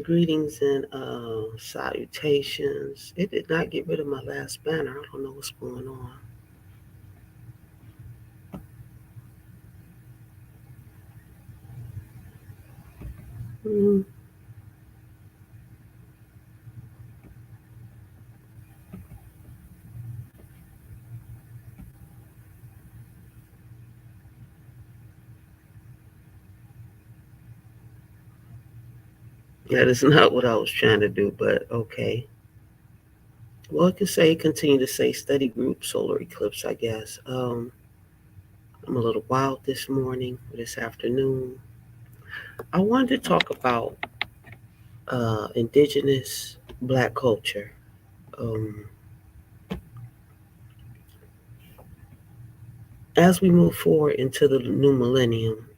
Greetings and salutations. It did not get rid of my last banner. I don't know what's going on. Mm, that is not what I was trying to do, but okay. Well, I can say, continue to say study group, solar eclipse, I guess. I'm a little wild this morning, or this afternoon. I wanted to talk about indigenous black culture. Um, as we move forward into the new millennium,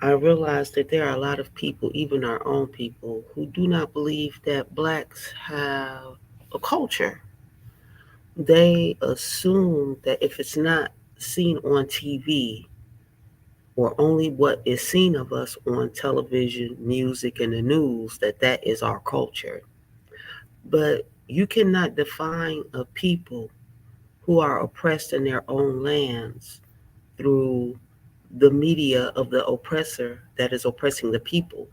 I realize that there are a lot of people, even our own people, who do not believe that blacks have a culture. They assume that if it's not seen on TV or only what is seen of us on television, music, and the news, that that is our culture. But you cannot define a people who are oppressed in their own lands through the media of the oppressor that is oppressing the people.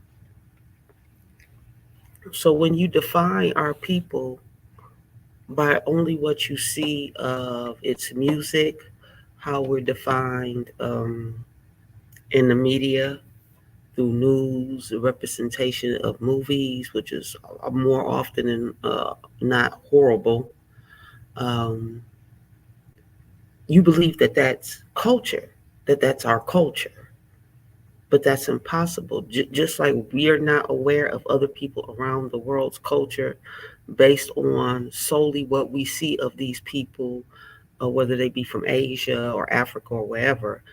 So when you define our people by only what you see of its music, how we're defined in the media through news, representation of movies, which is more often than not horrible, um, you believe that that's culture, that that's our culture. But that's impossible. Just like we are not aware of other people around the world's culture based on solely what we see of these people, whether they be from Asia or Africa or wherever,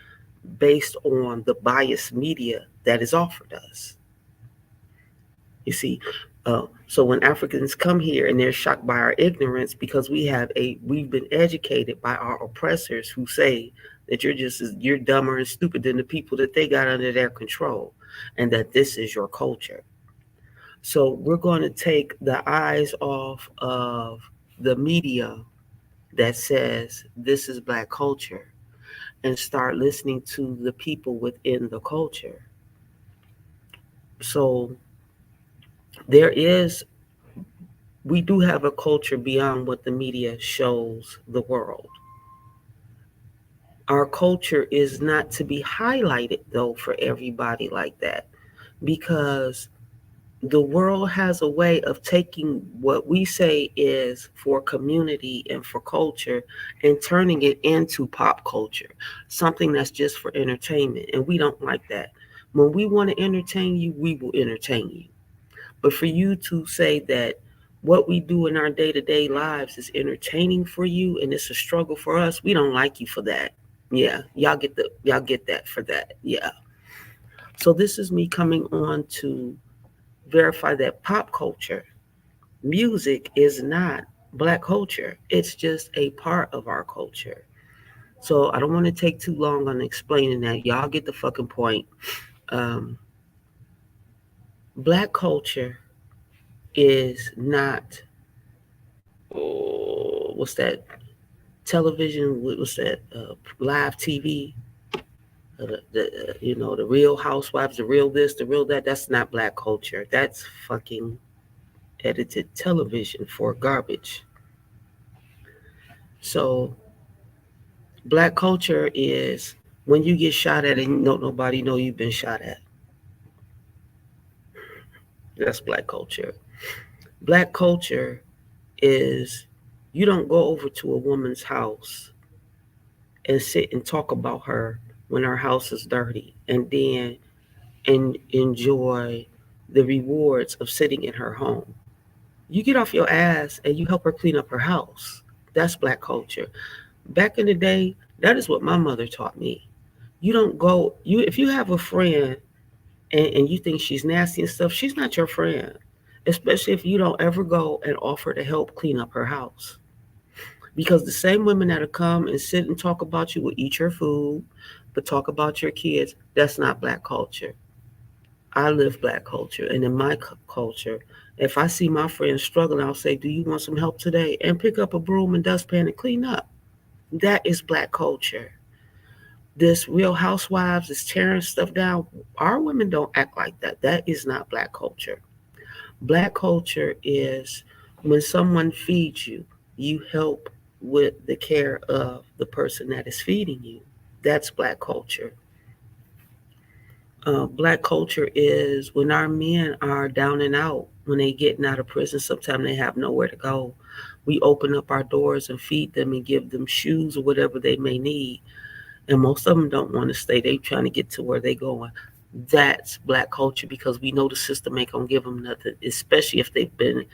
based on the biased media that is offered us. You see, so when Africans come here and they're shocked by our ignorance because we've been educated by our oppressors who say that you're dumber and stupid than the people that they got under their control, and that this is your culture. So we're going to take the eyes off of the media that says this is black culture and start listening to the people within the culture. So there is we do have a culture beyond what the media shows the world. Our culture is not to be highlighted though for everybody like that, because the world has a way of taking what we say is for community and for culture and turning it into pop culture, something that's just for entertainment. And we don't like that. When we want to entertain you, we will entertain you. But for you to say that what we do in our day to day lives is entertaining for you and it's a struggle for us, we don't like you for that. Yeah, y'all get that for that. Yeah. So this is me coming on to verify that pop culture, music is not black culture. It's just a part of our culture. So I don't want to take too long on explaining that. Y'all get the fucking point. Um, Black culture is not, oh, what's that, television, what's that, live TV, the real housewives, the real this, the real that. That's not black culture. That's fucking edited television for garbage. So black culture is when you get shot at and don't nobody know you've been shot at. That's black culture. Black culture is you don't go over to a woman's house and sit and talk about her when her house is dirty and then enjoy the rewards of sitting in her home. You get off your ass and you help her clean up her house. That's black culture. Back in the day, that is what my mother taught me. You don't go you if you have a friend and you think she's nasty and stuff, she's not your friend. Especially if you don't ever go and offer to help clean up her house. Because the same women that'll come and sit and talk about you will eat your food, but talk about your kids. That's not black culture. I live black culture, and in my culture, if I see my friends struggling, I'll say, "Do you want some help today?" And pick up a broom and dustpan and clean up. That is black culture. This Real Housewives is tearing stuff down. Our women don't act like that. That is not black culture. Black culture is when someone feeds you, you help with the care of the person that is feeding you. That's black culture. Black culture is when our men are down and out, when they getting out of prison, sometimes they have nowhere to go. We open up our doors and feed them and give them shoes or whatever they may need. And most of them don't want to stay. They trying to get to where they going. That's black culture because we know the system ain't gonna give them nothing, especially if they've been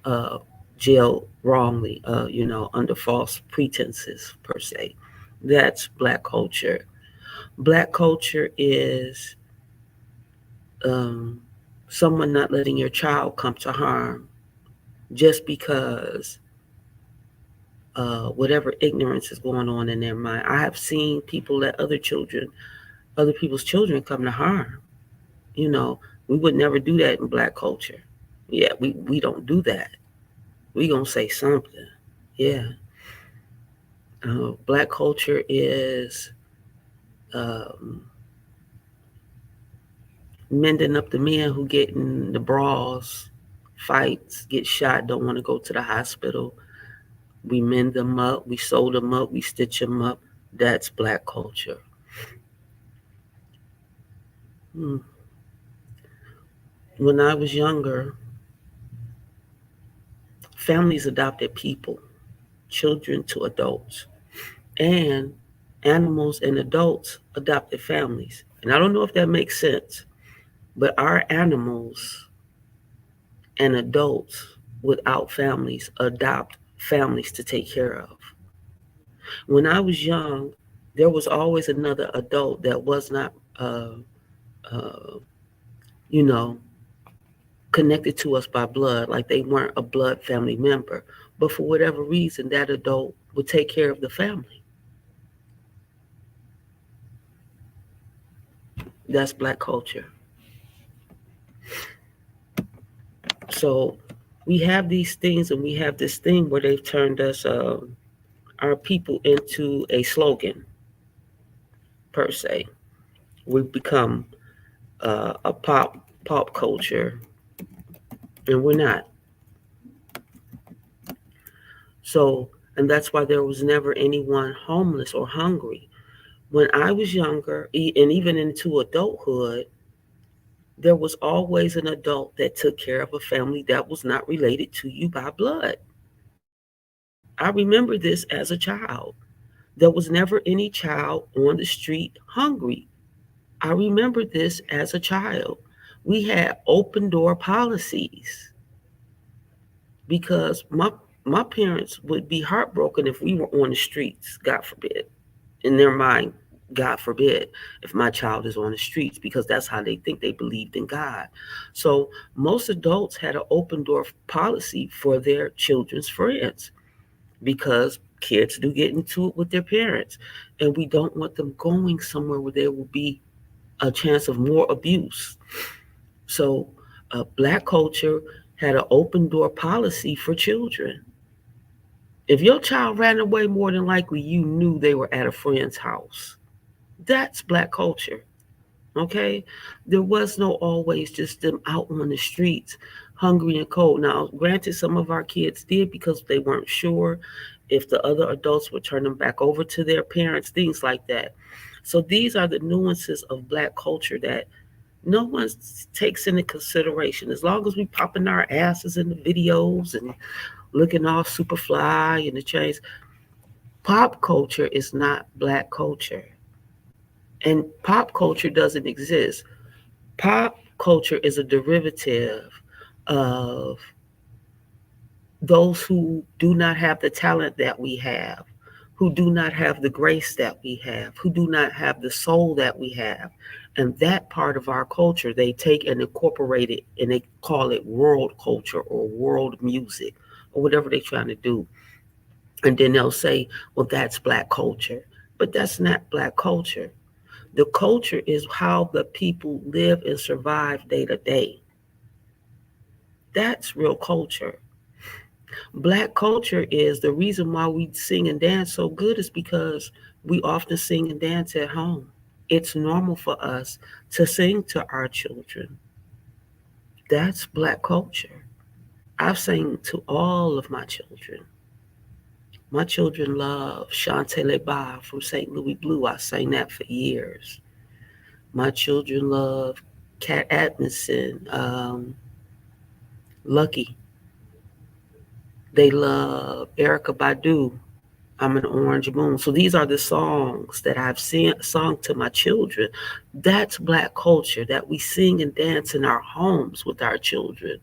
uh, jailed wrongly, under false pretenses per se. That's black culture. Black culture is um, someone not letting your child come to harm just because whatever ignorance is going on in their mind. I have seen people let other people's children come to harm. You know, we would never do that in black culture. Yeah, we don't do that. We gonna say something. Yeah, black culture is um, mending up the men who get in the brawls, fights, get shot, don't want to go to the hospital. We mend them up, we sew them up, we stitch them up. That's black culture. Hmm. When I was younger, families adopted people, children to adults, and animals and adults adopted families. And I don't know if that makes sense, but our animals and adults without families adopt families to take care of. When I was young, there was always another adult that was not, uh, you know, connected to us by blood, like they weren't a blood family member. But for whatever reason, that adult would take care of the family. That's black culture. So we have these things, and we have this thing where they've turned us, our people, into a slogan per se. We've become a pop culture, and we're not. So, and that's why there was never anyone homeless or hungry. When I was younger, and even into adulthood, there was always an adult that took care of a family that was not related to you by blood. I remember this as a child. There was never any child on the street hungry. I remember this as a child. We had open door policies because my parents would be heartbroken if we were on the streets, God forbid. In their mind, God forbid, if my child is on the streets, because that's how they think. They believed in God. So most adults had an open door policy for their children's friends because kids do get into it with their parents. And we don't want them going somewhere where there will be a chance of more abuse. So black culture had an open door policy for children. If your child ran away, more than likely you knew they were at a friend's house. That's black culture. Okay? There was no always just them out on the streets, hungry and cold. Now, granted, some of our kids did because they weren't sure if the other adults would turn them back over to their parents, things like that. So these are the nuances of black culture that no one takes into consideration. As long as we popping our asses in the videos and looking all super fly in the chains, pop culture is not black culture. And pop culture doesn't exist. Pop culture is a derivative of those who do not have the talent that we have, who do not have the grace that we have, who do not have the soul that we have. And that part of our culture, they take and incorporate it and they call it world culture or world music or whatever they're trying to do. And then they'll say, well, that's black culture. But that's not black culture. The culture is how the people live and survive day to day. That's real culture. Black culture is the reason why we sing and dance so good is because we often sing and dance at home. It's normal for us to sing to our children. That's black culture. I've sang to all of my children. My children love Chante Le Ba from St. Louis Blue. I sang that for years. My children love Cat Atkinson, Lucky. They love Erica Badu. I'm an Orange Moon. So these are the songs that I've sung to my children. That's black culture that we sing and dance in our homes with our children.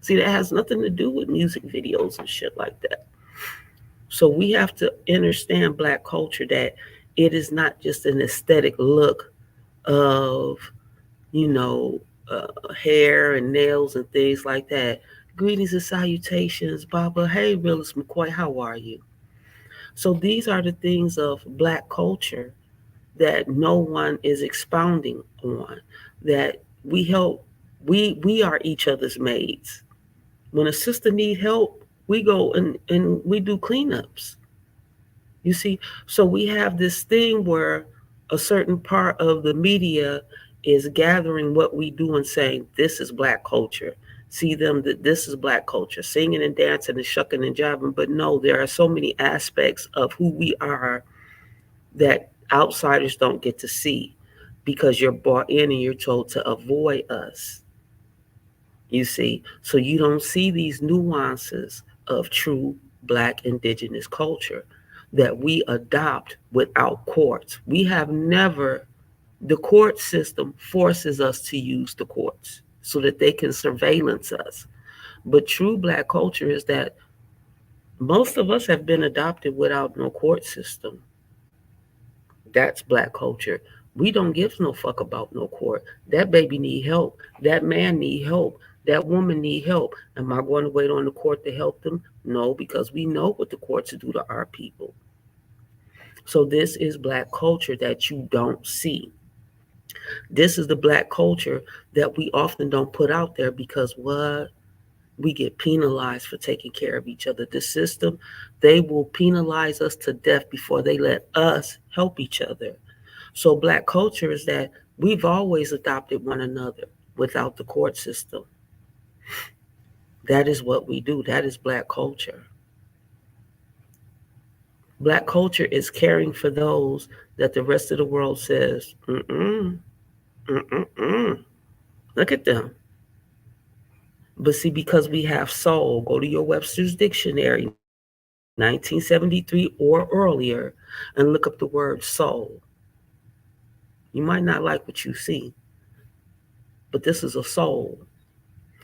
See, that has nothing to do with music videos and shit like that. So we have to understand black culture that it is not just an aesthetic look of, you know, hair and nails and things like that. Greetings and salutations, Baba. Hey, Realist McCoy, how are you? So these are the things of black culture that no one is expounding on. That we help. We are each other's maids. When a sister need help, we go and we do cleanups. You see, so we have this thing where a certain part of the media is gathering what we do and saying, this is black culture. See them that this is black culture, singing and dancing and shucking and jiving. But no, there are so many aspects of who we are that outsiders don't get to see because you're brought in and you're told to avoid us. You see, so you don't see these nuances of true black indigenous culture that we adopt without courts. We have never, the court system forces us to use the courts so that they can surveillance us. But true black culture is that most of us have been adopted without no court system. That's black culture. We don't give no fuck about no court. That baby need help. That man need help. That woman need help. Am I going to wait on the court to help them? No, because we know what the courts do to our people. So this is black culture that you don't see. This is the black culture that we often don't put out there because what? We get penalized for taking care of each other. The system, they will penalize us to death before they let us help each other. So black culture is that we've always adopted one another without the court system. That is what we do. That is black culture. Black culture is caring for those that the rest of the world says, mm-mm, mm-mm. Look at them. But see, because we have soul, go to your Webster's Dictionary, 1973 or earlier, and look up the word soul. You might not like what you see, but this is a soul.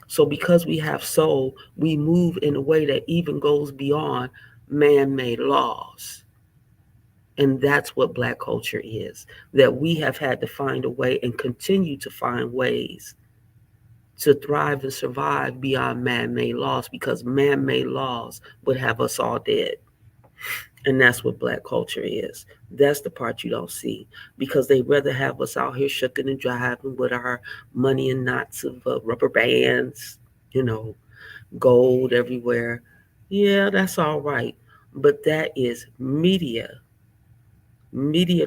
So because we have soul, we move in a way that even goes beyond man-made laws. And that's what black culture is. That we have had to find a way and continue to find ways to thrive and survive beyond man-made laws because man-made laws would have us all dead. And that's what black culture is. That's the part you don't see because they'd rather have us out here shucking and driving with our money and knots of rubber bands, you know, gold everywhere. Yeah, that's all right. But that is media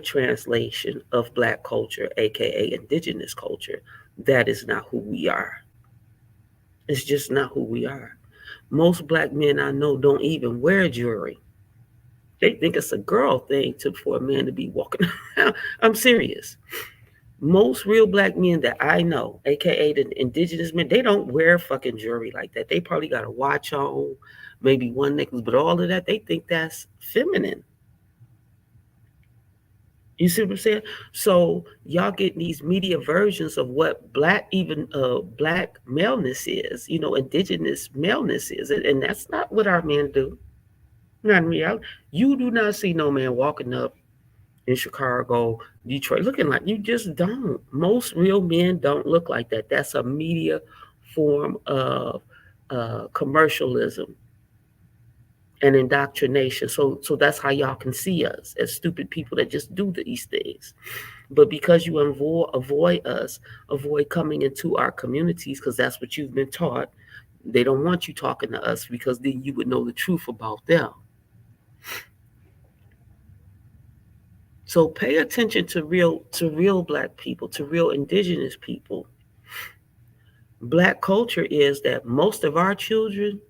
translation of black culture, aka indigenous culture. That is not who we are. It's just not who we are. Most black men I know don't even wear jewelry. They think it's a girl thing to for a man to be walking around. I'm serious. Most real black men that I know, aka the indigenous men, they don't wear fucking jewelry like that. They probably got a watch on, maybe one necklace, but all of that, they think that's feminine. You see what I'm saying? So y'all get these media versions of what black, even black maleness is, indigenous maleness is, and that's not what our men do. Not in reality. You do not see no man walking up in Chicago, Detroit, looking like you just don't. Most real men don't look like that. That's a media form of commercialism. and indoctrination. So that's how y'all can see us as stupid people that just do these things. But because you avoid us, avoid coming into our communities, because that's what you've been taught. They don't want you talking to us because then you would know the truth about them. So pay attention to real black people, to real indigenous people. Black culture is that most of our children,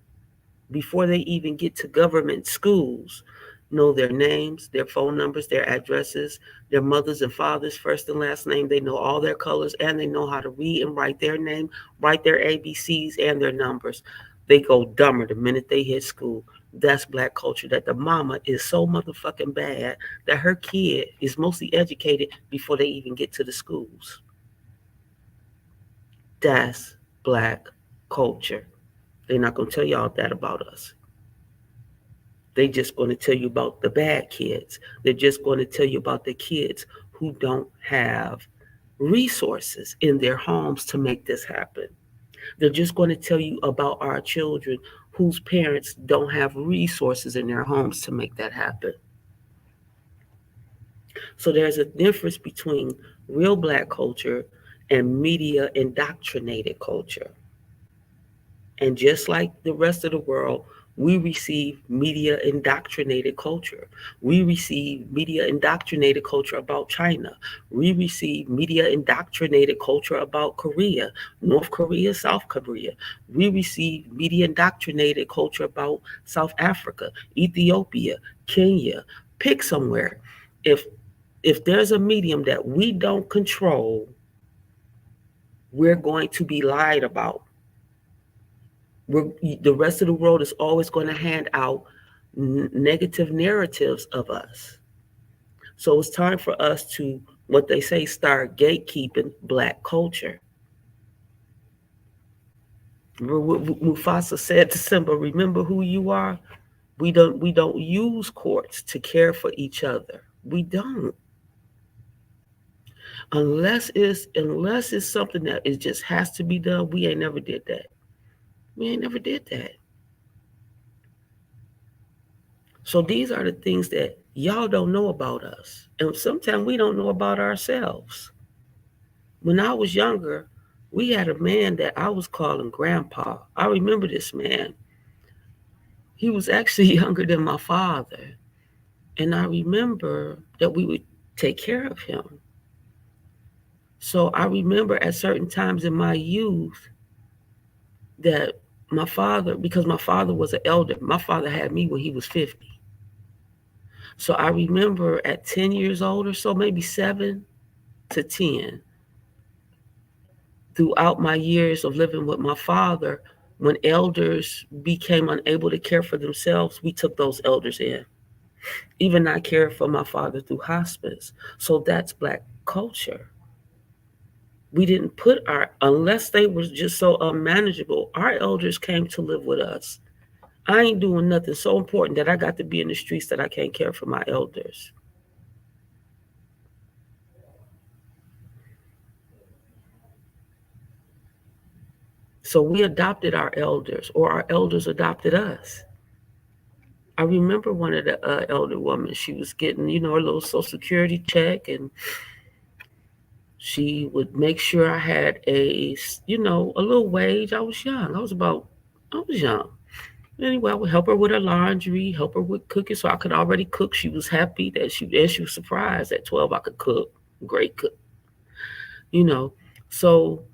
before they even get to government schools, know their names, their phone numbers, their addresses, their mothers and fathers' first and last name. They know all their colors and they know how to read and write their name, write their ABCs and their numbers. They go dumber the minute they hit school. That's black culture. That the mama is so motherfucking bad that her kid is mostly educated before they even get to the schools. That's black culture. They're not gonna tell y'all that about us. They're just going to tell you about the bad kids. They're just going to tell you about the kids who don't have resources in their homes to make this happen. They're just going to tell you about our children whose parents don't have resources in their homes to make that happen. So there's a difference between real black culture and media indoctrinated culture. And just like the rest of the world, we receive media indoctrinated culture. We receive media indoctrinated culture about China. We receive media indoctrinated culture about Korea, North Korea, South Korea. We receive media indoctrinated culture about South Africa, Ethiopia, Kenya. Pick somewhere. If if there's a medium that we don't control, we're going to be lied about. The rest of the world is always going to hand out negative narratives of us. So it's time for us to, what they say, start gatekeeping black culture. Remember what Mufasa said to Simba, remember who you are? We don't use courts to care for each other. We don't. Unless it's something that it just has to be done, we ain't never did that. We ain't never did that. So these are the things that y'all don't know about us. And sometimes we don't know about ourselves. When I was younger, we had a man that I was calling Grandpa. I remember this man. He was actually younger than my father. And I remember that we would take care of him. So I remember at certain times in my youth that my father, because my father was an elder, my father had me when he was 50. So I remember at 10 years old or so, maybe 7 to 10, throughout my years of living with my father, when elders became unable to care for themselves, we took those elders in. Even I cared for my father through hospice. So that's black culture. We didn't put unless they were just so unmanageable, our elders came to live with us. I ain't doing nothing so important that I got to be in the streets that I can't care for my elders. So we adopted our elders, or our elders adopted us. I remember one of the elder women, she was getting, a little social security check, and she would make sure I had a little wage. I was young. I was young. Anyway, I would help her with her laundry, help her with cooking, so I could already cook. She was happy she was surprised at 12 I could cook. Great cook, you know. So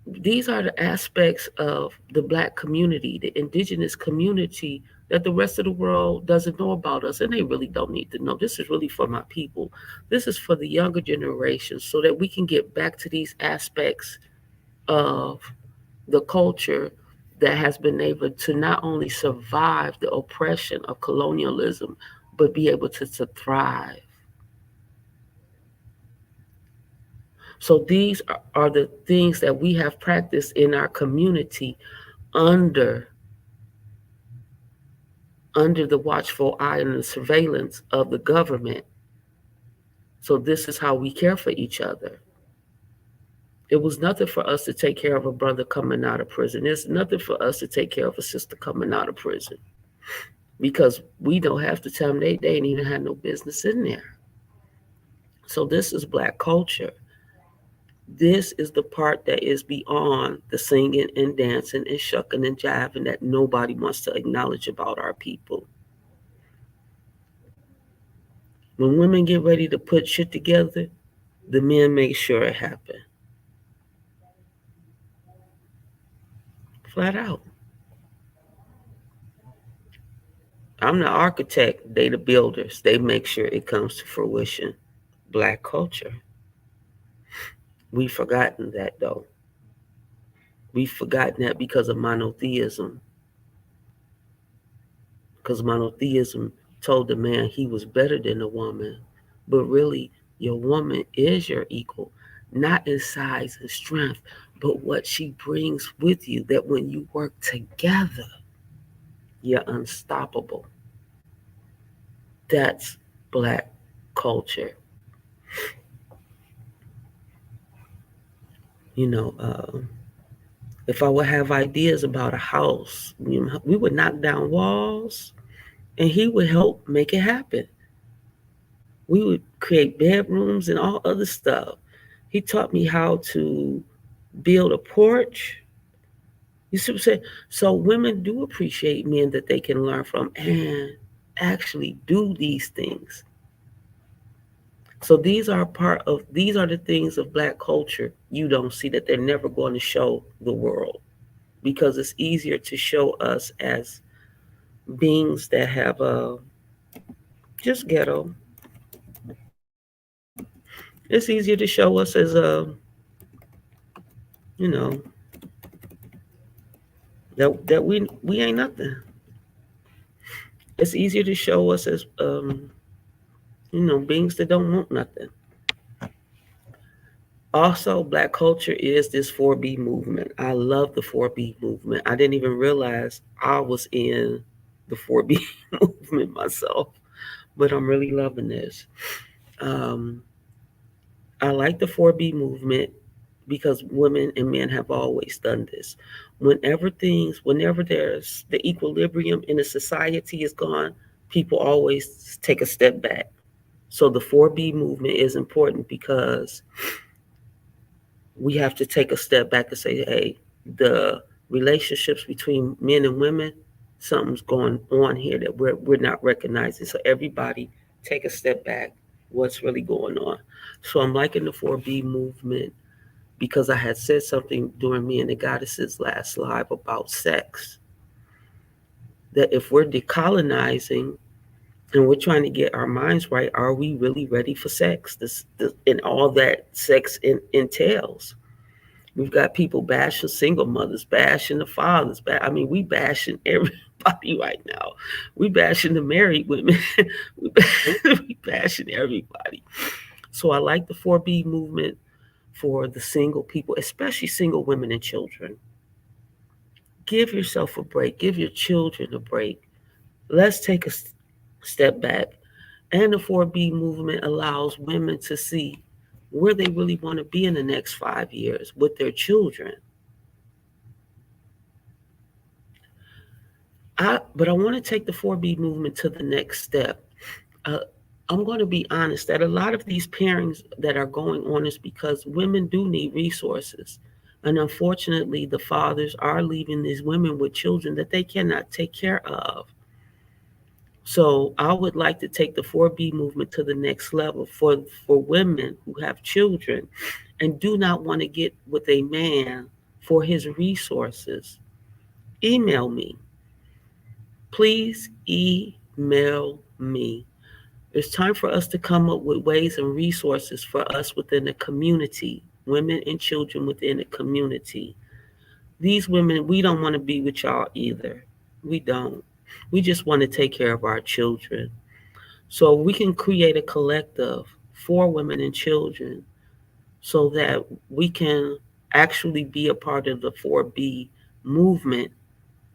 these are the aspects of the black community, the indigenous community, that the rest of the world doesn't know about us, and they really don't need to know. This is really for my people. This is for the younger generation, so that we can get back to these aspects of the culture that has been able to not only survive the oppression of colonialism, but be able to thrive. So these are the things that we have practiced in our community under under the watchful eye and the surveillance of the government. So this is how we care for each other. It was nothing for us to take care of a brother coming out of prison. It's nothing for us to take care of a sister coming out of prison. because we know half the time they ain't even had no business in there. So this is black culture. This is the part that is beyond the singing and dancing and shucking and jiving that nobody wants to acknowledge about our people. When women get ready to put shit together, the men make sure it happen. Flat out. I'm the architect, they the builders. They make sure it comes to fruition. Black culture. We've forgotten that though. We've forgotten that because of monotheism. Because monotheism told the man he was better than the woman. But really, your woman is your equal, not in size and strength, but what she brings with you, that when you work together, you're unstoppable. That's black culture. You know, if I would have ideas about a house, we would knock down walls and he would help make it happen. We would create bedrooms and all other stuff. He taught me how to build a porch. You see what I'm saying? So women do appreciate men that they can learn from and actually do these things. So these are the things of black culture you don't see, that they're never going to show the world, because it's easier to show us as beings that have just ghetto. It's easier to show us as you know that we ain't nothing. It's easier to show us as beings that don't want nothing. Also, black culture is this 4B movement. I love the 4B movement. I didn't even realize I was in the 4B movement myself, but I'm really loving this. Um, I like the 4B movement because women and men have always done this. Whenever there's the equilibrium in a society is gone, people always take a step back. So the 4B movement is important because we have to take a step back and say, hey, the relationships between men and women, something's going on here that we're not recognizing. So everybody take a step back. What's really going on? So I'm liking the 4B movement because I had said something during me and the goddesses last live about sex. That if we're decolonizing and we're trying to get our minds right, are we really ready for sex? This and all that sex entails. We've got people bashing single mothers, bashing the fathers. I mean, we bashing everybody right now. We bashing the married women. We bashing everybody. So I like the 4B movement for the single people, especially single women and children. Give yourself a break. Give your children a break. Let's take a step back. And the 4B movement allows women to see where they really want to be in the next 5 years with their children. But I want to take the 4B movement to the next step. Uh, I'm going to be honest that a lot of these pairings that are going on is because women do need resources. And unfortunately, the fathers are leaving these women with children that they cannot take care of. So I would like to take the 4B movement to the next level for women who have children and do not want to get with a man for his resources. Email me. Please email me. It's time for us to come up with ways and resources for us within the community, women and children within the community. These women, we don't want to be with y'all either. We don't. We just want to take care of our children. So we can create a collective for women and children so that we can actually be a part of the 4B movement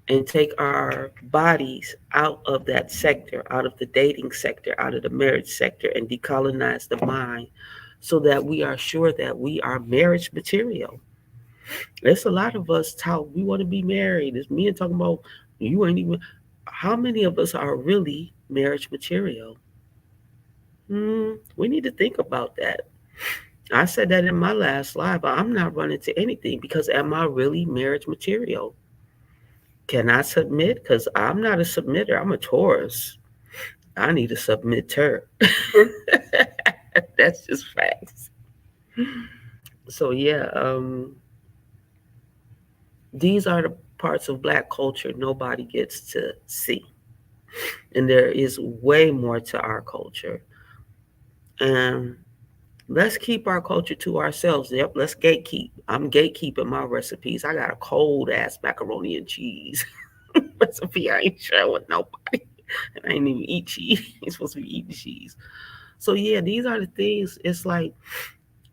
and take our bodies out of that sector, out of the dating sector, out of the marriage sector, and decolonize the mind so that we are sure that we are marriage material. There's a lot of us talk, we want to be married. It's men talking about, you ain't even. how many of us are really marriage material? We need to think about that. I said that in my last live. I'm not running to anything because am I really marriage material? Can I submit? Because I'm not a submitter. I'm a Taurus. I need a submitter. That's just facts. So yeah, these are the parts of Black culture nobody gets to see, and there is way more to our culture. And let's keep our culture to ourselves. Yep, let's gatekeep. I'm gatekeeping my recipes. I got a cold ass macaroni and cheese recipe. I ain't sharing with nobody. And I ain't even eat cheese. Ain't supposed to be eating cheese. So yeah, these are the things. It's like,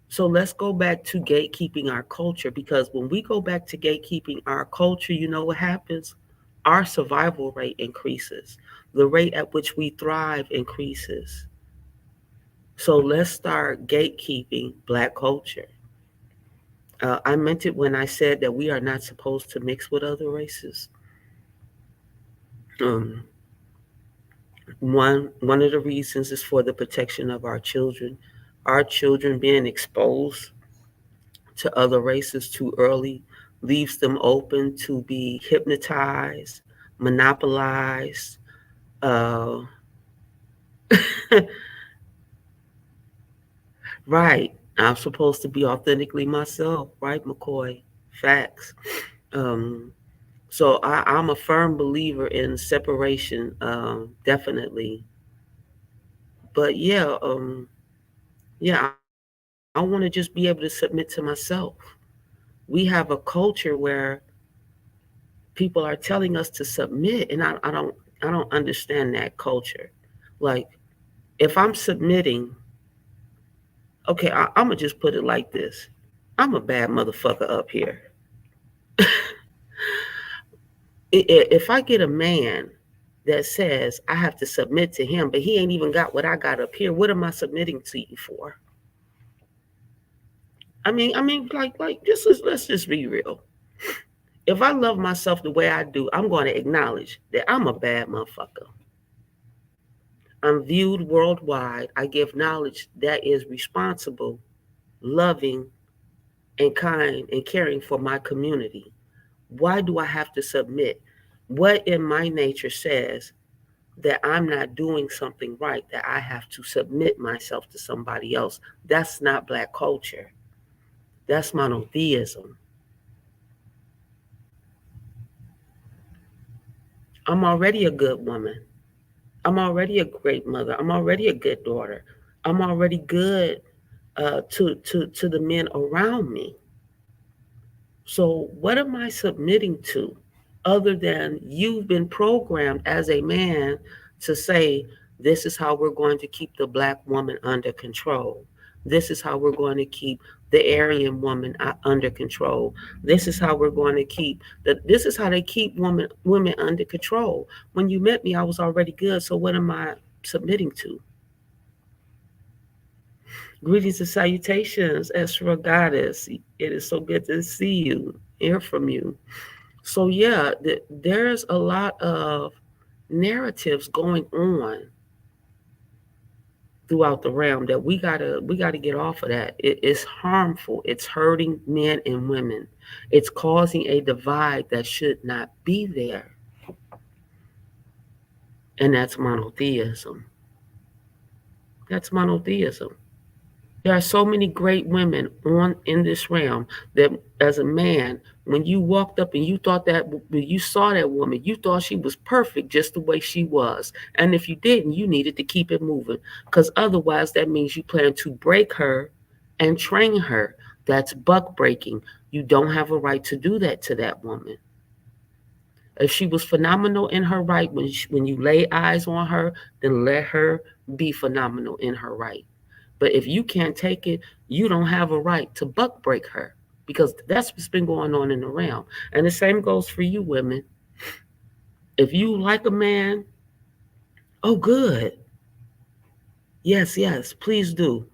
so let's go back to gatekeeping our culture, because when we go back to gatekeeping our culture, you know what happens? Our survival rate increases. The rate at which we thrive increases. So let's start gatekeeping Black culture. I meant it when I said that we are not supposed to mix with other races. Um, one of the reasons is for the protection of our children. Our children being exposed to other races too early leaves them open to be hypnotized, monopolized. Uh, right. I'm supposed to be authentically myself, right, McCoy? Facts. Um, so I'm a firm believer in separation, definitely. But yeah, yeah, I want to just be able to submit to myself. We have a culture where people are telling us to submit, and I don't understand that culture. Like, if I'm submitting, okay, I'm gonna just put it like this: I'm a bad motherfucker up here. If I get a man that says I have to submit to him, but he ain't even got what I got up here, what am I submitting to you for? I mean, like, this is let's just be real. If I love myself the way I do, I'm going to acknowledge that I'm a bad motherfucker. I'm viewed worldwide. I give knowledge that is responsible, loving, and kind and caring for my community. Why do I have to submit? What in my nature says that I'm not doing something right, that I have to submit myself to somebody else? That's not Black culture. That's monotheism. I'm already a good woman. I'm already a great mother. I'm already a good daughter. I'm already good to the men around me. So, what am I submitting to other than you've been programmed as a man to say, this is how we're going to keep the Black woman under control? This is how we're going to keep the Aryan woman under control. This is how we're going to keep this is how they keep women under control. When you met me, I was already good. So what am I submitting to? Greetings and salutations, Ezra Goddess. It is so good to see you, hear from you. So yeah, there's a lot of narratives going on throughout the realm that we gotta get off of that. It's harmful. It's hurting men and women. It's causing a divide that should not be there, and that's monotheism. That's monotheism. There are so many great women on in this realm that, as a man, when you walked up and you thought that when you saw that woman, you thought she was perfect just the way she was. And if you didn't, you needed to keep it moving, because otherwise, that means you plan to break her and train her. That's buck breaking. You don't have a right to do that to that woman. If she was phenomenal in her right when you lay eyes on her, then let her be phenomenal in her right. But if you can't take it, you don't have a right to buck break her, because that's what's been going on in the realm. And the same goes for you women. If you like a man, oh, good. Yes, yes, please do.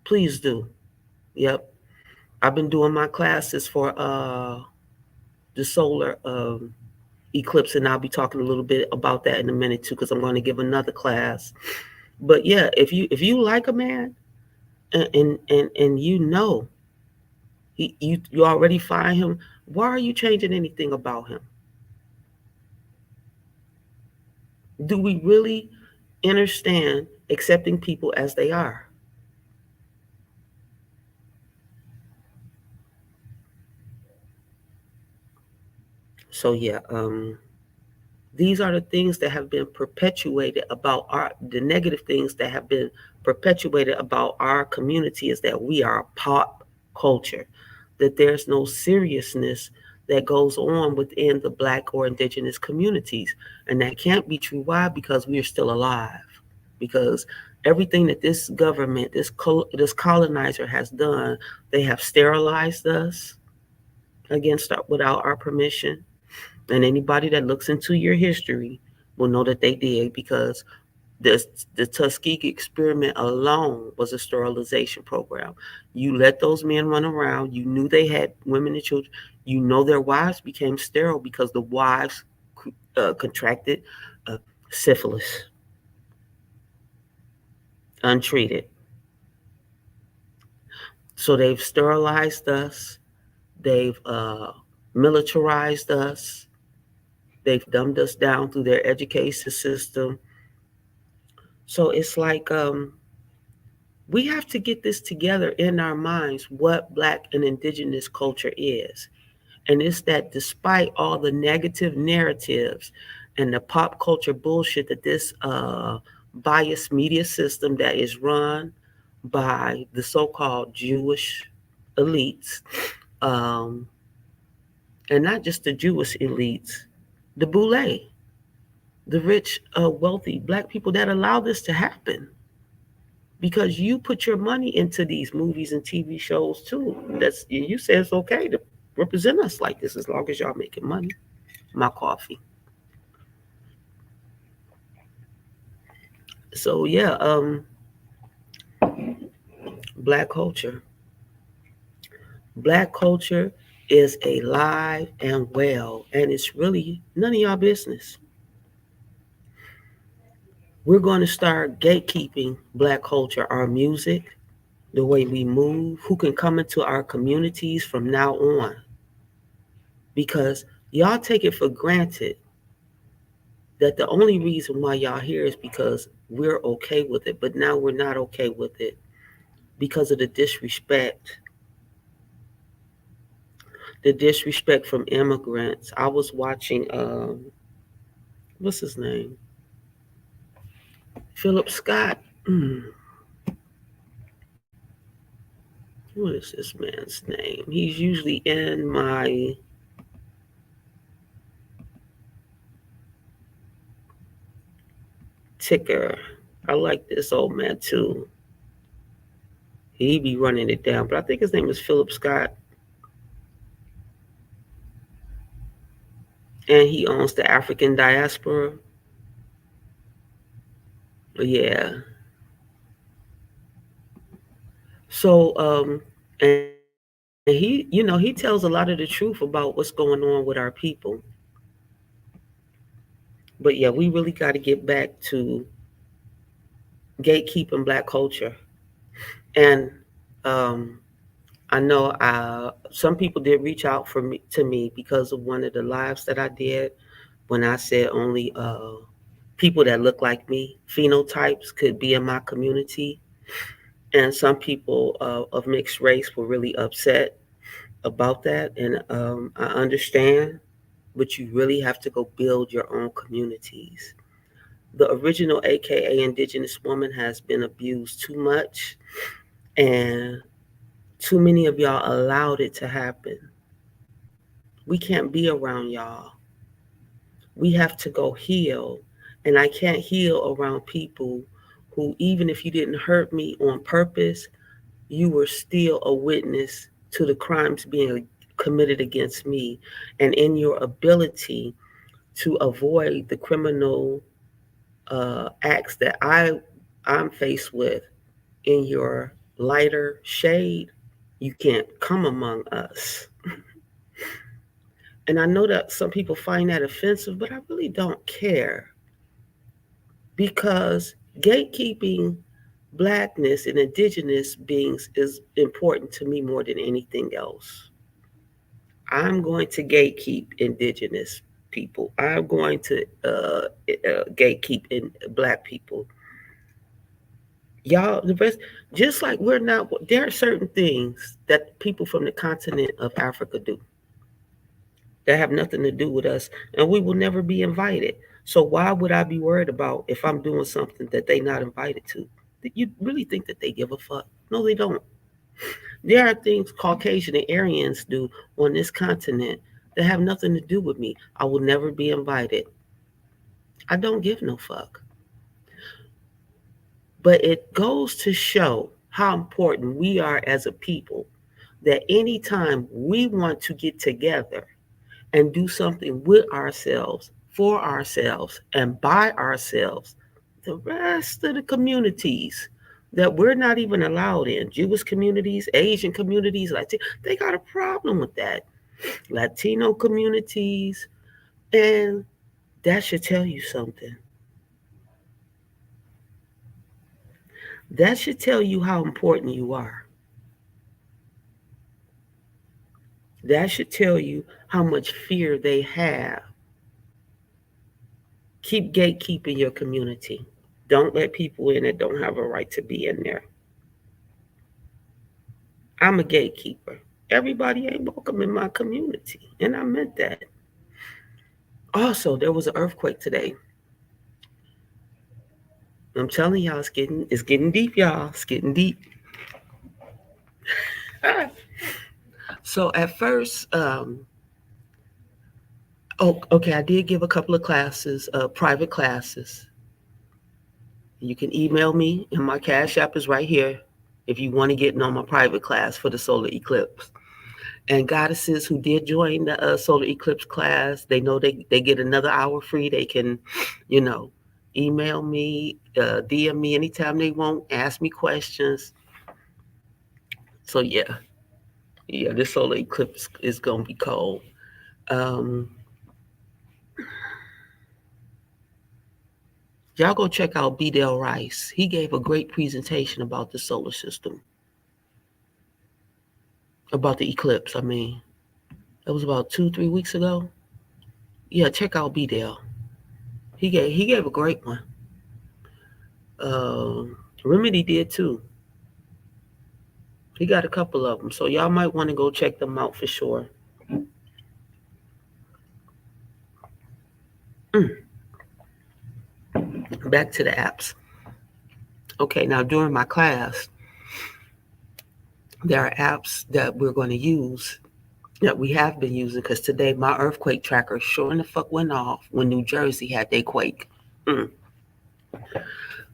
Please do. Yep. I've been doing my classes for the solar. eclipse, and I'll be talking a little bit about that in a minute too, because I'm going to give another class. But yeah, if you like a man, and you know you already find him, why are you changing anything about him? Do we really understand accepting people as they are? So yeah, these are the things that have been perpetuated about the negative things that have been perpetuated about our community is that we are pop culture, that there's no seriousness that goes on within the Black or Indigenous communities. And that can't be true. Why? Because we are still alive. Because everything that this government, this colonizer has done, they have sterilized us without our permission. And anybody that looks into your history will know that they did, because the, the Tuskegee experiment alone was a sterilization program. You let those men run around. You knew they had women and children. You know their wives became sterile because the wives contracted uh, syphilis untreated. So they've sterilized us. They've militarized us. They've dumbed us down through their education system. So it's like we have to get this together in our minds what Black and Indigenous culture is. And it's that despite all the negative narratives and the pop culture bullshit that this biased media system that is run by the so called Jewish elites, um, and not just the Jewish elites, the boule, the rich, wealthy Black people that allow this to happen, because you put your money into these movies and TV shows too. You say it's okay to represent us like this as long as y'all making money. My coffee. So yeah, Black culture. Black culture is alive and well, and it's really none of y'all business. We're going to start gatekeeping Black culture, our music, the way we move, who can come into our communities from now on, because y'all take it for granted that the only reason why y'all here is because we're okay with it, but now we're not okay with it because of the disrespect from immigrants. I was watching, what's his name, Philip Scott. What is this man's name? He's usually in my ticker. I like this old man too. He be running it down, but I think his name is Philip Scott, and he owns the African diaspora. But yeah. So and he tells a lot of the truth about what's going on with our people. But yeah, we really got to get back to gatekeeping Black culture. And um, I know some people did reach out to me because of one of the lives that I did when I said only people that look like me, phenotypes, could be in my community. And some people of mixed race were really upset about that. And I understand, but you really have to go build your own communities. The original, AKA Indigenous woman, has been abused too much, and too many of y'all allowed it to happen. We can't be around y'all. We have to go heal. And I can't heal around people who, even if you didn't hurt me on purpose, you were still a witness to the crimes being committed against me. And in your ability to avoid the criminal acts that I'm faced with in your lighter shade, you can't come among us. And I know that some people find that offensive, but I really don't care because gatekeeping blackness and indigenous beings is important to me more than anything else. I'm going to gatekeep indigenous people. I'm going to gatekeep in black people. Y'all, the rest, just like we're not, there are certain things that people from the continent of Africa do that have nothing to do with us, and we will never be invited. So why would I be worried about if I'm doing something that they not invited to? You really think that they give a fuck? No, they don't. There are things Caucasian and Aryans do on this continent that have nothing to do with me. I will never be invited. I don't give no fuck. But it goes to show how important we are as a people that anytime we want to get together and do something with ourselves, for ourselves, and by ourselves, the rest of the communities that we're not even allowed in, Jewish communities, Asian communities, they got a problem with that. Latino communities, and that should tell you something. That should tell you how important you are. That should tell you how much fear they have. Keep gatekeeping your community. Don't let people in that don't have a right to be in there. I'm a gatekeeper. Everybody ain't welcome in my community. And I meant that. Also, there was an earthquake today. I'm telling y'all, it's getting deep, y'all. It's getting deep. So at first, oh, okay, I did give a couple of classes, private classes. You can email me, and my Cash App is right here if you want to get in on my private class for the solar eclipse. And goddesses who did join the solar eclipse class, they know they get another hour free. They can, you know, email me, DM me anytime they want, ask me questions. So yeah, this solar eclipse is gonna be cold. Um, y'all go check out B. Dale Rice. He gave a great presentation about the solar system, about the eclipse. I mean, it was about 2, 3 weeks ago. Yeah, check out B. Dale. He gave a great one. Remedy did too. He got a couple of them, so y'all might want to go check them out for sure. Mm, back to the apps. Okay, now during my class, there are apps that we're going to use that we have been using because today my earthquake tracker sure in the fuck went off when New Jersey had their quake. Mm.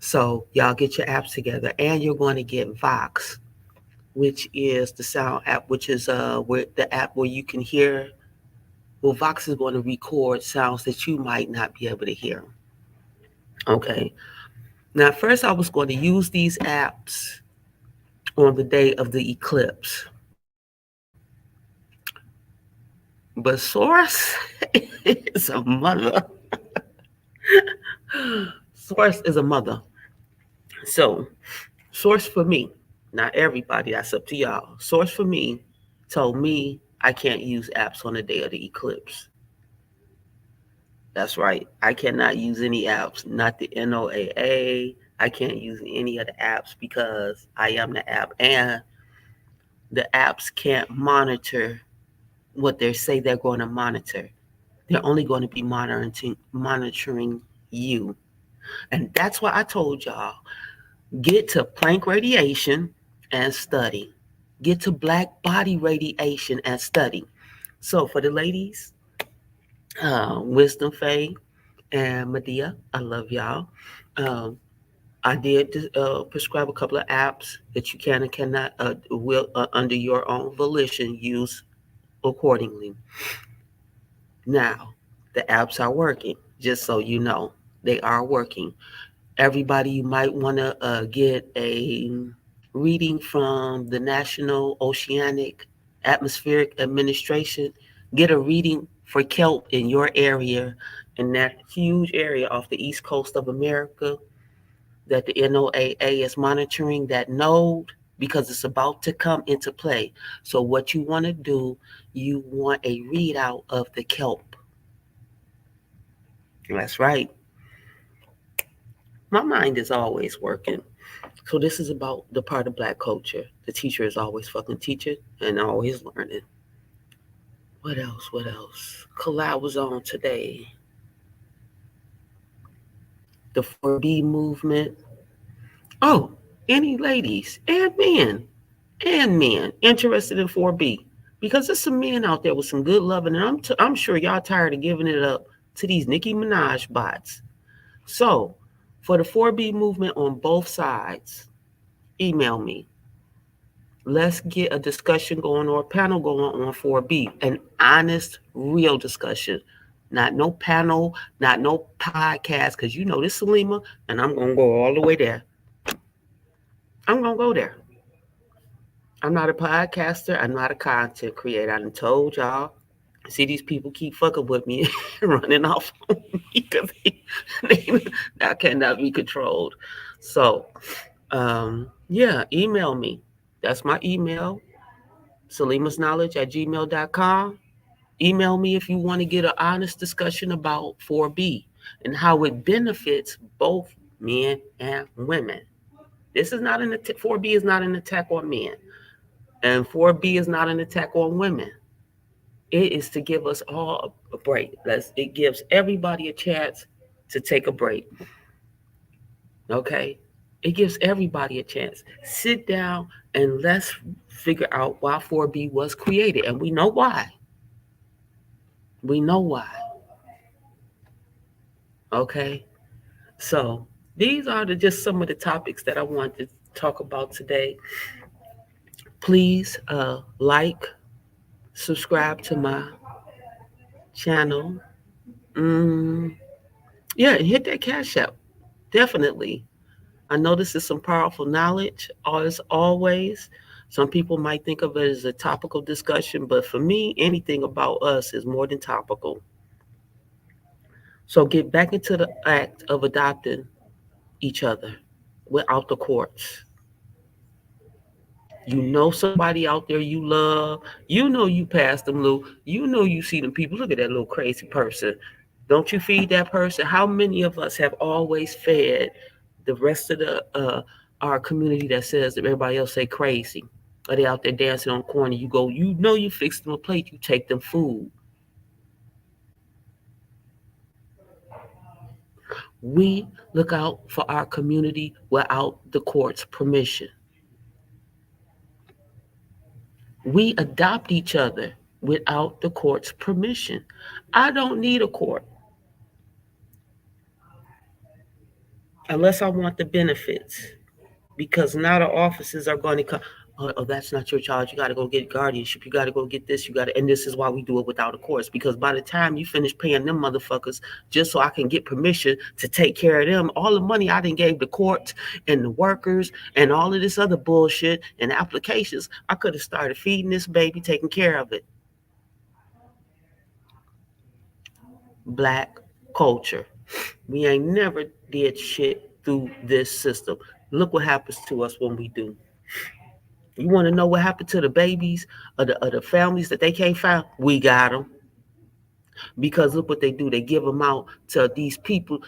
So y'all get your apps together, and you're going to get Vox, which is the sound app, which is where the app where you can hear. Well, Vox is going to record sounds that you might not be able to hear. Okay. Now, at first, I was going to use these apps on the day of the eclipse, but Source is a mother. Source is a mother. So, Source for me, not everybody, that's up to y'all. Source for me told me I can't use apps on the day of the eclipse. That's right. I cannot use any apps, not the NOAA. I can't use any of the apps because I am the app. And the apps can't monitor what they say they're going to monitor. They're only going to be monitoring you. And that's why I told y'all, get to Planck radiation and study. Get to black body radiation and study. So for the ladies, Wisdom Faye and Medea, I love y'all. Um, I did prescribe a couple of apps that you can and cannot, will under your own volition, use accordingly. Now, the apps are working, just so you know. They are working. Everybody, you might want to get a reading from the National Oceanic Atmospheric Administration. Get a reading for kelp in your area, in that huge area off the east coast of America, that the NOAA is monitoring that node because it's about to come into play. So what you want to do, you want a readout of the kelp. That's right. My mind is always working. So this is about the part of black culture. The teacher is always fucking teaching and always learning. What else? What else? Collab was on today. The 4B movement. Oh, any ladies and men interested in 4B, because there's some men out there with some good loving, and I'm sure y'all tired of giving it up to these Nicki Minaj bots. So, for the 4B movement on both sides, email me. Let's get a discussion going or a panel going on 4B, an honest, real discussion. Not no panel, not no podcast, because you know this Salima, and I'm going to go all the way there. I'm going to go there. I'm not a podcaster. I'm not a content creator. I done told y'all. See, these people keep fucking with me and running off on me because that cannot be controlled. So, yeah, email me. That's my email, salimasknowledge@gmail.com. Email me if you want to get an honest discussion about 4B and how it benefits both men and women. This is not 4B is not an attack on men. And 4B is not an attack on women. It is to give us all a break. It gives everybody a chance to take a break. Okay? It gives everybody a chance. Sit down and let's figure out why 4B was created. And we know why. We know why. Okay? So these are just some of the topics that I wanted to talk about today. Please like, subscribe to my channel. Mm, yeah, and hit that cash app. Definitely. I know this is some powerful knowledge, as always. Some people might think of it as a topical discussion, but for me, anything about us is more than topical. So get back into the act of adopting each other without the courts. You know somebody out there you love. You know you pass them little. You know you see them people. Look at that little crazy person. Don't you feed that person? How many of us have always fed the rest of the our community that says that everybody else say crazy? Are they out there dancing on the corner? You go, you know you fix them a plate, you take them food. We look out for our community without the court's permission. We adopt each other without the court's permission. I don't need a court unless I want the benefits, because now the offices are going to come. Oh, that's not your child. You got to go get guardianship. You got to go get this. You got to, and this is why we do it without a course. Because by the time you finish paying them motherfuckers, just so I can get permission to take care of them, all the money I done gave the courts and the workers and all of this other bullshit and applications, I could have started feeding this baby, taking care of it. Black culture. We ain't never did shit through this system. Look what happens to us when we do. You want to know what happened to the babies of the families that they can't find? We got them. Because look what they do. They give them out to these people.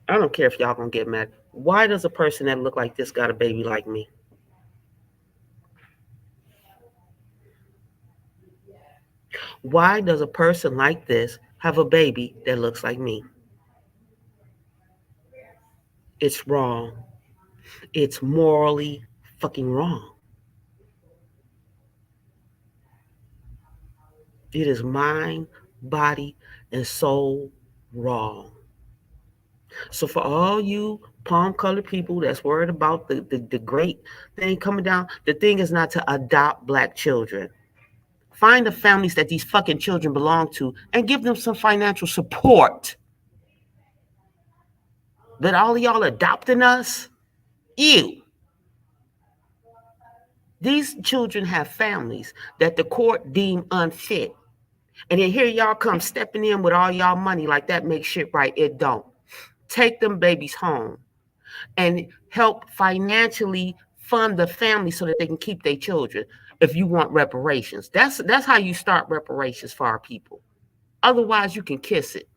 I don't care if y'all gonna get mad. Why does a person that look like this got a baby like me? Why does a person like this have a baby that looks like me? It's wrong. It's morally fucking wrong. It is mind, body, and soul wrong. So for all you palm colored people that's worried about the great thing coming down, the thing is not to adopt black children. Find the families that these fucking children belong to and give them some financial support. But all of y'all adopting us? Ew. These children have families that the court deem unfit. And then here y'all come stepping in with all y'all money like that makes shit right. It don't. Take them babies home and help financially fund the family so that they can keep their children if you want reparations. That's how you start reparations for our people. Otherwise, you can kiss it.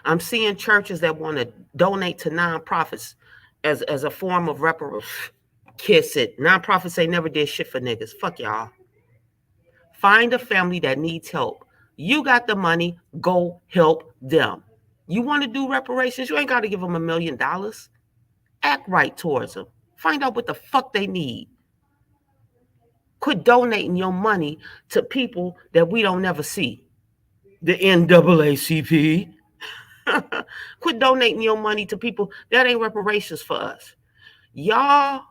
I'm seeing churches that want to donate to nonprofits as a form of reparations. Kiss it. Nonprofits ain't never did shit for niggas. Fuck y'all. Find a family that needs help. You got the money, go help them. You want to do reparations? You ain't got to give them $1 million. Act right towards them. Find out what the fuck they need. Quit donating your money to people that we don't never see. The NAACP. Quit donating your money to people that ain't reparations for us. Y'all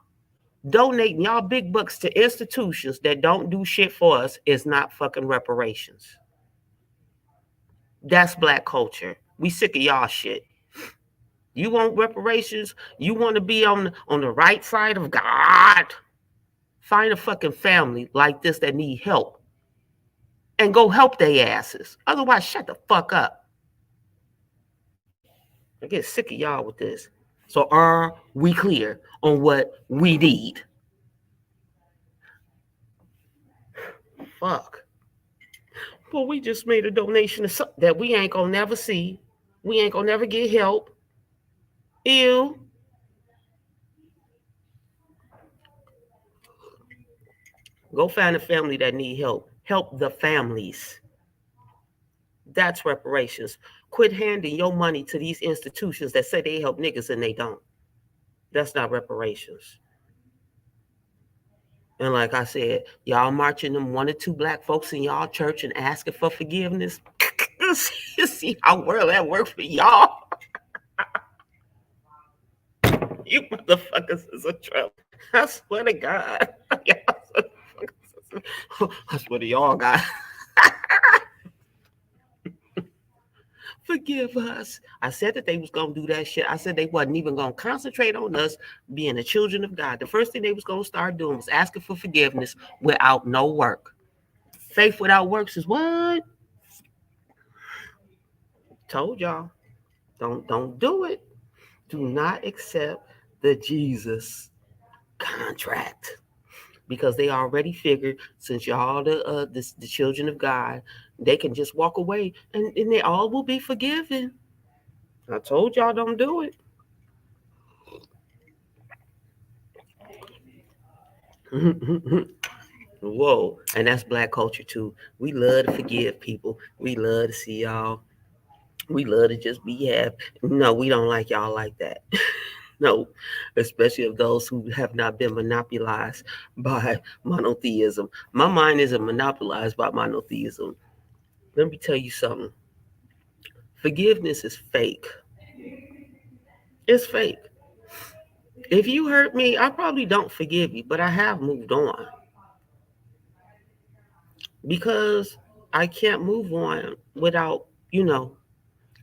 donating y'all big bucks to institutions that don't do shit for us is not fucking reparations. That's black culture. We sick of y'all shit. You want reparations? You want to be on the right side of God? Find a fucking family like this that need help and go help their asses. Otherwise, shut the fuck up. I get sick of y'all with this. So are we clear on what we need? Fuck. Well, we just made a donation to something that we ain't gonna never see. We ain't gonna never get help. Ew. Go find a family that need help. Help the families. That's reparations. Quit handing your money to these institutions that say they help niggas and they don't. That's not reparations. And like I said, y'all marching them one or two black folks in y'all church and asking for forgiveness. You see how well that works for y'all? You motherfuckers is a trouble. I swear to God. I swear to y'all, God. Forgive us. I said that they was gonna do that shit. I said they wasn't even gonna concentrate on us being the children of God. The first thing they was gonna start doing was asking for forgiveness without no work. Faith without works is what? Told y'all. Don't do it. Do not accept the Jesus contract. Because they already figured since y'all the children of God, they can just walk away and they all will be forgiven. I told y'all don't do it. Whoa, and that's black culture too. We love to forgive people. We love to see y'all. We love to just be happy. No, we don't like y'all like that. No, especially of those who have not been monopolized by monotheism. My mind isn't monopolized by monotheism. Let me tell you something. Forgiveness is fake. It's fake. If you hurt me, I probably don't forgive you, but I have moved on because I can't move on without,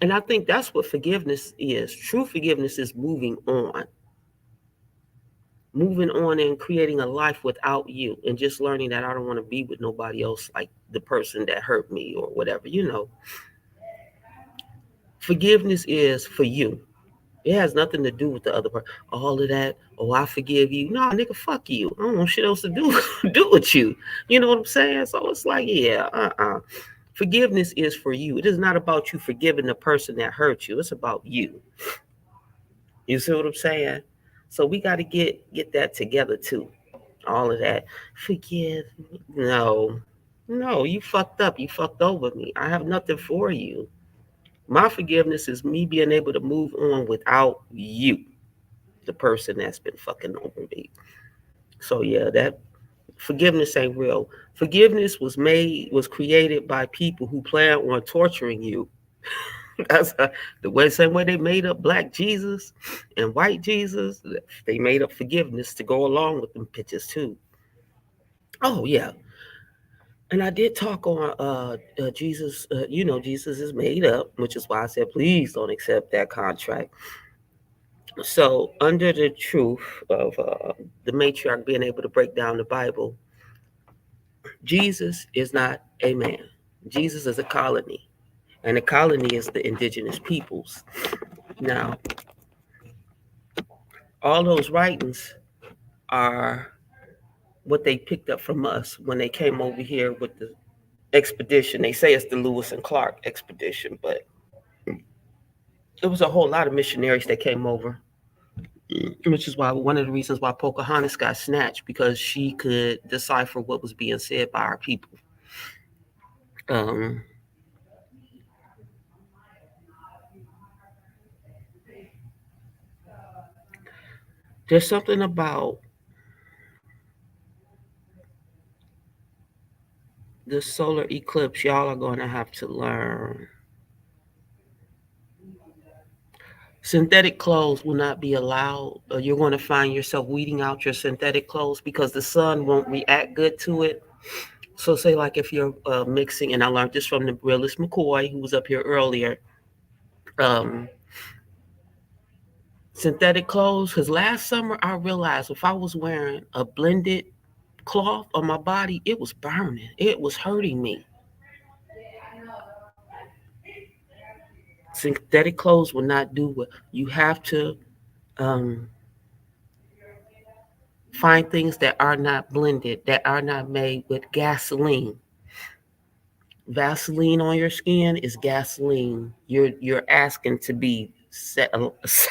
and I think that's what forgiveness is. True forgiveness is moving on and creating a life without you and just learning that I don't want to be with nobody else like the person that hurt me or whatever. Forgiveness is for you. It has nothing to do with the other person. All of that, oh, I forgive you. No, nigga, fuck you. I don't want shit else to do do with you. You know what I'm saying? So it's like, yeah, Forgiveness is for you. It is not about you forgiving the person that hurt you. It's about you. You see what I'm saying? So we got to get that together too. All of that. Forgive me. No. No, you fucked up. You fucked over me. I have nothing for you. My forgiveness is me being able to move on without you, the person that's been fucking over me. So yeah, that forgiveness ain't real. Forgiveness was created by people who plan on torturing you. That's the same way they made up black Jesus and white Jesus. They made up forgiveness to go along with them pictures too. Oh yeah, and I did talk on Jesus. Jesus is made up, which is why I said please don't accept that contract. So, under the truth of the matriarch being able to break down the Bible, Jesus is not a man. Jesus is a colony, and a colony is the indigenous peoples. Now, all those writings are what they picked up from us when they came over here with the expedition. They say it's the Lewis and Clark expedition, but it was a whole lot of missionaries that came over, which is why one of the reasons why Pocahontas got snatched, because she could decipher what was being said by our people. Um, there's something about the solar eclipse y'all are going to have to learn. Synthetic clothes will not be allowed. You're going to find yourself weeding out your synthetic clothes because the sun won't react good to it. So, say, like, if you're mixing, and I learned this from the realist McCoy, who was up here earlier, um, synthetic clothes. Because last summer I realized if I was wearing a blended cloth on my body, it was burning. It was hurting me. Synthetic clothes will not do what you have to. Um, find things that are not blended, that are not made with gasoline. Vaseline on your skin is gasoline. You're asking to be set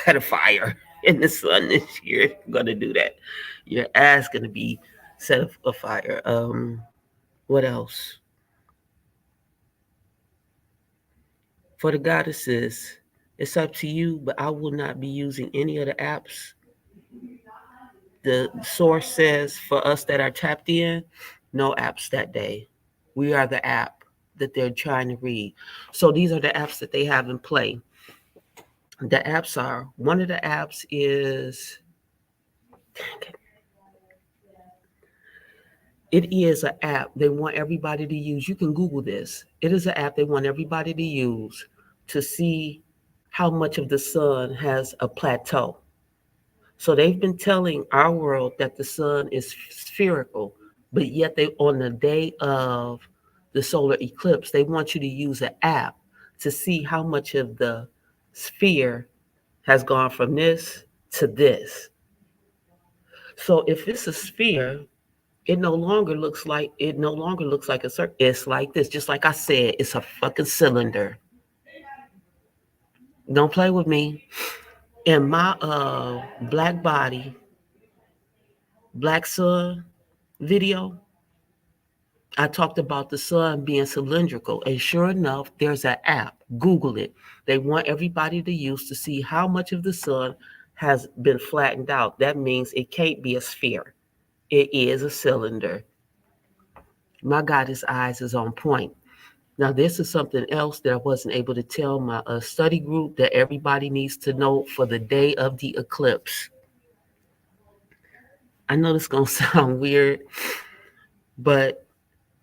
afire in the sun this year. You're gonna do that. You're asking to be set afire. What else? For the goddesses, it's up to you, but I will not be using any of the apps. The source says for us that are tapped in, no apps that day. We are the app that they're trying to read. So these are the apps that they have in play. The apps are, one of the apps is, it is an app they want everybody to use. You can Google this. It is an app they want everybody to use to see how much of the sun has a plateau. So they've been telling our world that the sun is spherical, but yet they, on the day of the solar eclipse, they want you to use an app to see how much of the sphere has gone from this to this. So if it's a sphere, it no longer looks like a circle. It's like this. Just like I said, it's a fucking cylinder. Don't play with me. In my black body, black sun video, I talked about the sun being cylindrical, and sure enough, there's an app. Google it. They want everybody to use to see how much of the sun has been flattened out. That means it can't be a sphere. It is a cylinder. My goddess eyes is on point. Now, this is something else that I wasn't able to tell my study group that everybody needs to know for the day of the eclipse. I know this is going to sound weird, but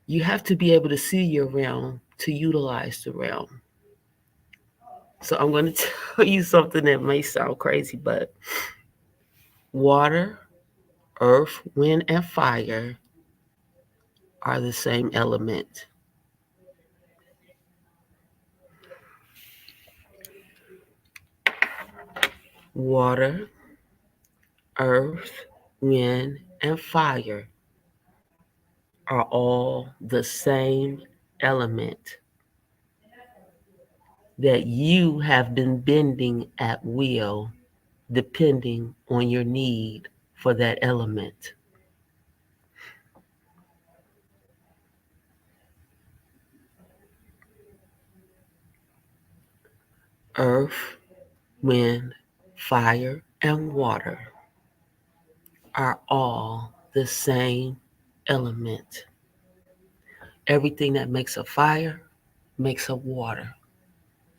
you have to be able to see your realm to utilize the realm. So I'm going to tell you something that may sound crazy, but water, earth, wind, and fire are the same element. Water, earth, wind, and fire are all the same element that you have been bending at will, depending on your need for that element. Earth, wind, fire, and water are all the same element. Everything that makes a fire makes up water.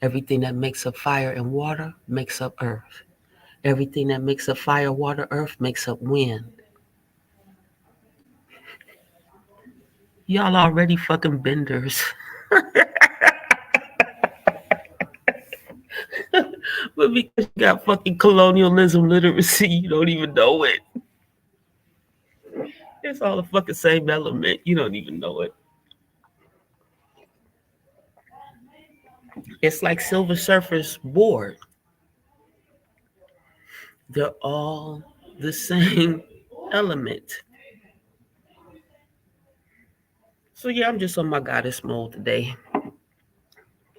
Everything that makes up fire and water makes up earth. Everything that makes up fire, water, earth makes up wind. Y'all already fucking benders. But because you got fucking colonialism literacy, you don't even know it. It's all the fucking same element. You don't even know it. It's like Silver Surfer's board. They're all the same element. So yeah, I'm just on my goddess mode today.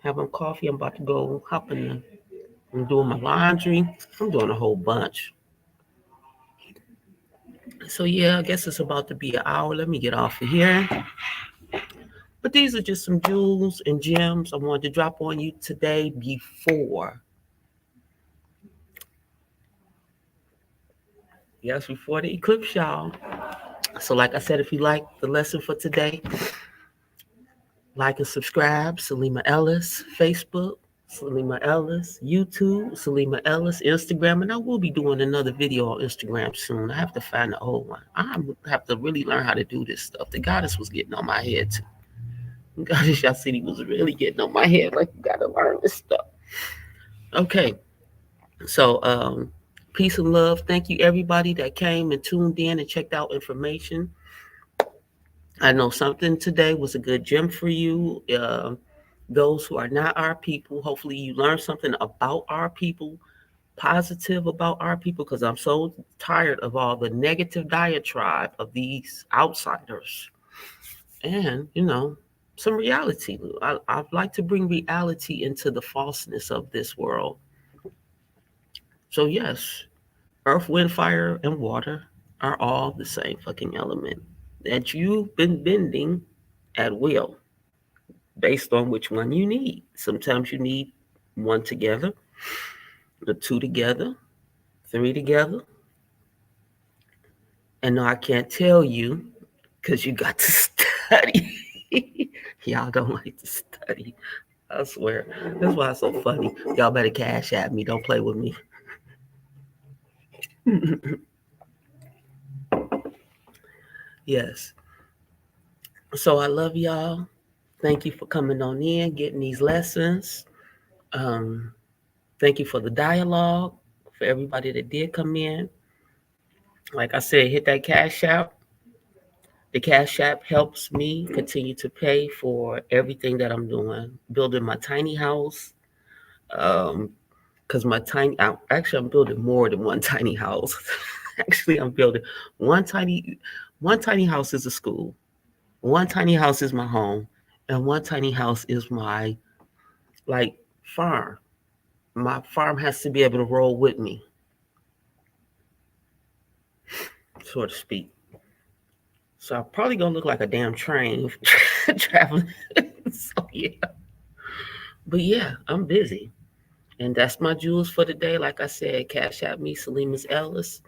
Having coffee. I'm about to go hop in the, I'm doing my laundry. I'm doing a whole bunch. So yeah, I guess it's about to be an hour. Let me get off of here. But these are just some jewels and gems I wanted to drop on you today before the eclipse, y'all. So like I said, if you like the lesson for today, like and subscribe. Salima Ellis, Facebook, Salima Ellis, YouTube, Salima Ellis, Instagram, and I will be doing another video on Instagram soon. I have to find the old one. I have to really learn how to do this stuff. The goddess was getting on my head too. Goddess City was really getting on my head. Like, you gotta learn this stuff. Okay, so peace and love. Thank you everybody that came and tuned in and checked out information. I know something today was a good gem for you. Those who are not our people, hopefully you learned something about our people, positive about our people, because I'm so tired of all the negative diatribe of these outsiders. And, some reality. I'd like to bring reality into the falseness of this world. So, yes, earth, wind, fire, and water are all the same fucking element that you've been bending at will based on which one you need. Sometimes you need one together, the two together, three together. And no, I can't tell you because you got to study. Y'all don't like to study. I swear. That's why it's so funny. Y'all better cash at me. Don't play with me. Yes. So I love y'all. Thank you for coming on in, getting these lessons. Um, Thank you for the dialogue, for everybody that did come in. Like I said, hit that Cash App. The Cash App helps me continue to pay for everything that I'm doing, building my tiny house. Because actually, I'm building more than one tiny house. Actually, I'm building one tiny, one tiny house is a school, one tiny house is my home, and one tiny house is my like farm. My farm has to be able to roll with me, so to speak. So I'm probably gonna look like a damn train traveling. So yeah, but yeah, I'm busy, and that's my jewels for the day. Like I said, cash at me, Salima's Ellis.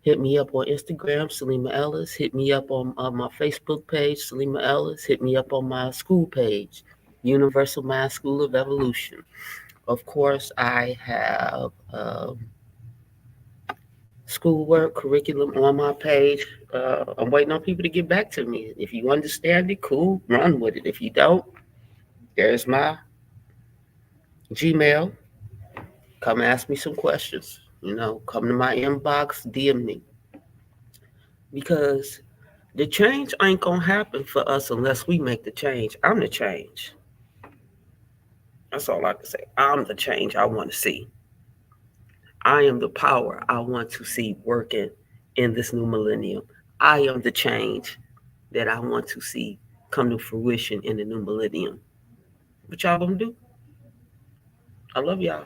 Hit me up on Instagram, Salima Ellis. Hit me up on my Facebook page, Salima Ellis. Hit me up on my school page, Universal Math School of Evolution. Of course, I have schoolwork curriculum on my page. I'm waiting on people to get back to me. If you understand it, cool, run with it. If you don't, there's my Gmail. Come ask me some questions. Come to my inbox, DM me. Because the change ain't gonna happen for us unless we make the change. I'm the change. That's all I can say. I'm the change I want to see. I am the power I want to see working in this new millennium. I am the change that I want to see come to fruition in the new millennium. What y'all gonna do? I love y'all.